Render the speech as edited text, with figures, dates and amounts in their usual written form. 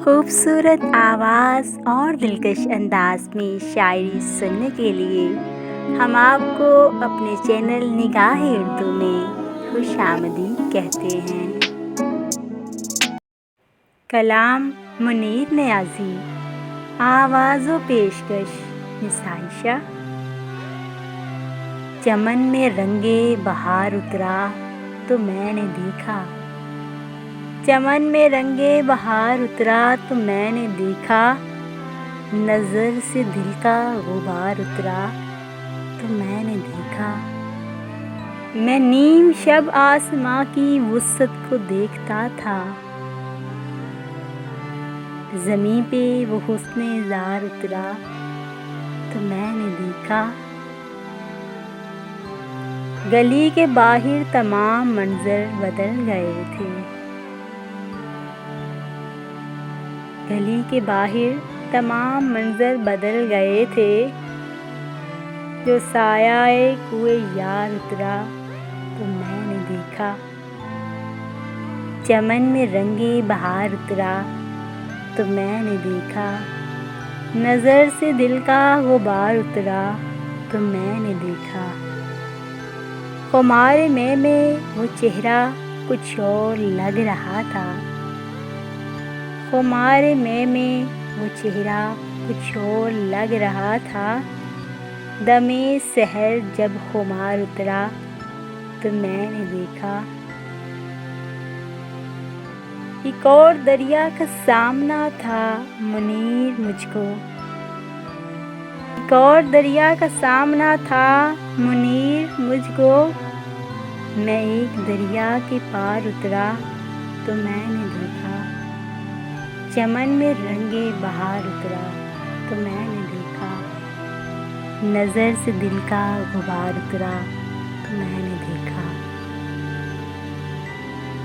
خوبصورت آواز اور دلکش انداز میں شاعری سننے کے لیے ہم آپ کو اپنے چینل نگاہ اردو میں خوش آمدید کہتے ہیں۔ کلام منیر نیازی، آواز و پیشکش عائشہ۔ چمن میں رنگے بہار اترا تو میں نے دیکھا، چمن میں رنگے بہار اترا تو میں نے دیکھا، نظر سے دل کا غبار اترا تو میں نے دیکھا۔ میں نیم شب آسماں کی وسعت کو دیکھتا تھا، زمیں پہ وہ حسن زار اترا تو میں نے دیکھا۔ گلی کے باہر تمام منظر بدل گئے تھے، گلی کے باہر تمام منظر بدل گئے تھے، جو سایہ کوئے یار اترا تو میں نے دیکھا۔ چمن میں رنگے بہار اترا تو میں نے دیکھا، نظر سے دل کا غبار اترا تو میں نے دیکھا۔ خمار میں وہ چہرہ کچھ اور لگ رہا تھا، خمار میں وہ چہرہ کچھ اور لگ رہا تھا، دمِ سحر جب خمار اترا تو میں نے دیکھا۔ ایک اور دریا کا سامنا تھا منیر مجھ کو، ایک اور دریا کا سامنا تھا منیر مجھ کو، میں ایک دریا کے پار اترا تو میں نے دیکھا۔ چمن میں رنگے بہار اترا تو میں نے دیکھا، نظر سے دل کا غبار اترا